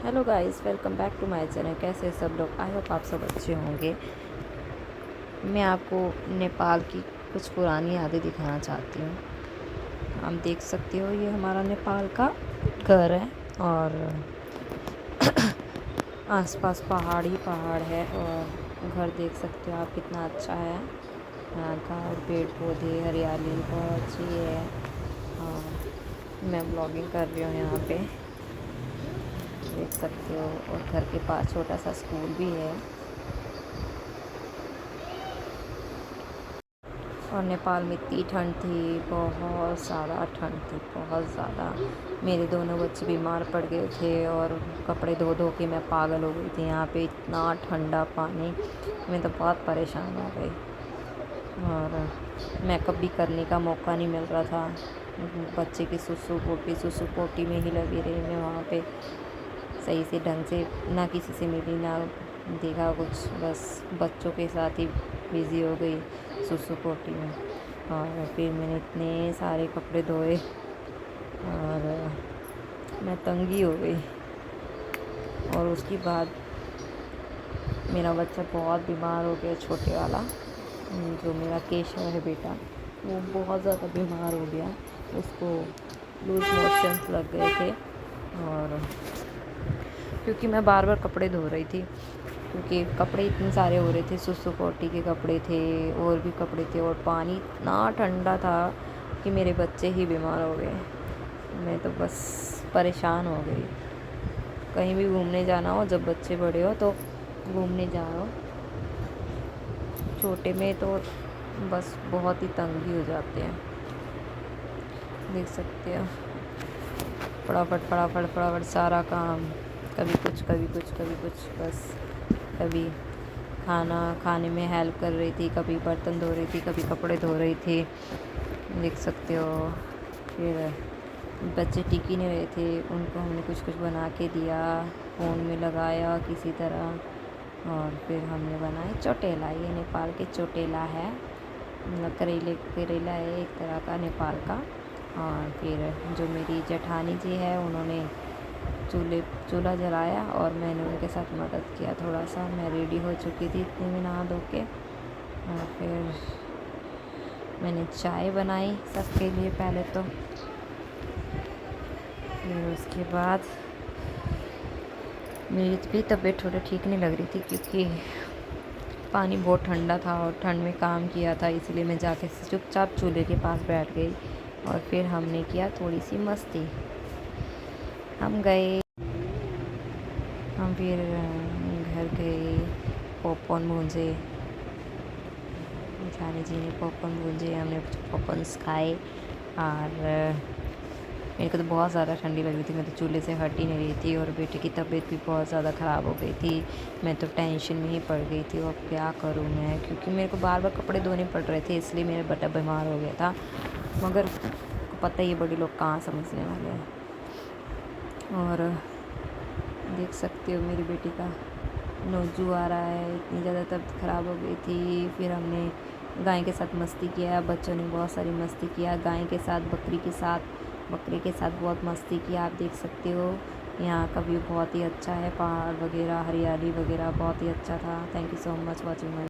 Hello guys, welcome back to my channel. कैसे सब लोग? आई होप आप सब अच्छे होंगे। मैं आपको नेपाल की कुछ पुरानी यादें दिखाना चाहती हूँ। आप देख सकते हो, ये हमारा नेपाल का घर है और आसपास पहाड़ ही पहाड़ है। और घर देख सकते हो आप, कितना अच्छा है। यहाँ का पेड़ पौधे हरियाली बहुत अच्छी है। और मैं ब्लॉगिंग कर रही हूँ यहाँ पे, देख सकते हो। और घर के पास छोटा सा स्कूल भी है। और नेपाल में इतनी ठंड थी, बहुत ज़्यादा ठंड थी, बहुत ज़्यादा। मेरे दोनों बच्चे बीमार पड़ गए थे और कपड़े धो धो के मैं पागल हो गई थी। यहाँ पे इतना ठंडा पानी, मैं तो बहुत परेशान हो गई। और मेकअप भी करने का मौका नहीं मिल रहा था। बच्चे की सुसु पोटी में ही लगी रही मैं वहाँ पे। सही से ढंग से ना किसी से मिली, ना देखा कुछ, बस बच्चों के साथ ही बिज़ी हो गई सुसु पोटी में। और फिर मैंने इतने सारे कपड़े धोए और मैं तंगी हो गई। और उसके बाद मेरा बच्चा बहुत बीमार हो गया, छोटे वाला जो मेरा केशव है बेटा, वो बहुत ज़्यादा बीमार हो गया। उसको लूज मोशंस लग गए थे। और क्योंकि मैं बार बार कपड़े धो रही थी, क्योंकि कपड़े इतने सारे हो रहे थे, सुसु पोटी के कपड़े थे और भी कपड़े थे। और पानी इतना ठंडा था कि मेरे बच्चे ही बीमार हो गए। मैं तो बस परेशान हो गई। कहीं भी घूमने जाना हो, जब बच्चे बड़े हो तो घूमने जाओ, छोटे में तो बस बहुत ही तंगी हो जाते हैं। देख सकते हो, फटाफट फटाफट फटाफट सारा काम, कभी कुछ कभी कुछ कभी कुछ, बस कभी खाना खाने में हेल्प कर रही थी, कभी बर्तन धो रही थी, कभी कपड़े धो रही थी। देख सकते हो। फिर बच्चे टिक ही नहीं रहे थे, उनको हमने कुछ कुछ बना के दिया, फ़ोन में लगाया किसी तरह। और फिर हमने बनाए चौटेला। ये नेपाल के चौटेला है, मतलब करेला है एक तरह का नेपाल का। और फिर जो मेरी जेठानी जी है, उन्होंने चूल्हा जलाया और मैंने उनके साथ मदद किया थोड़ा सा। मैं रेडी हो चुकी थी इतने में नहा धो के। और फिर मैंने चाय बनाई सबके लिए पहले तो। फिर उसके बाद मेरी भी तबीयत थोड़ी ठीक नहीं लग रही थी, क्योंकि पानी बहुत ठंडा था और ठंड में काम किया था, इसलिए मैं जाके चुपचाप चूल्हे के पास बैठ गई। और फिर हमने किया थोड़ी सी मस्ती। हम फिर घर गए, पॉपकॉर्न भूंजे, जानी जी ने पॉपकॉर्न भूंजे, हमने पॉपकॉर्न्स खाए। और मेरे को तो बहुत ज़्यादा ठंडी लग रही थी, मैं तो चूल्हे से हट ही नहीं रही थी। और बेटे की तबीयत भी बहुत ज़्यादा ख़राब हो गई थी, मैं तो टेंशन में ही पड़ गई थी। और क्या करूँ मैं, क्योंकि मेरे को बार बार कपड़े धोने पड़ रहे थे, इसलिए मेरा बेटा बीमार हो गया था। मगर पता ही है, बड़े लोग कहाँ समझने वाले हैं। और देख सकते हो मेरी बेटी का नोजू आ रहा है, इतनी ज़्यादा तबीयत ख़राब हो गई थी। फिर हमने गाय के साथ मस्ती किया, बच्चों ने बहुत सारी मस्ती किया गाय के साथ, बकरी के साथ बहुत मस्ती किया। आप देख सकते हो, यहाँ का व्यू बहुत ही अच्छा है, पहाड़ वगैरह हरियाली वगैरह बहुत ही अच्छा था। Thank you so much watching my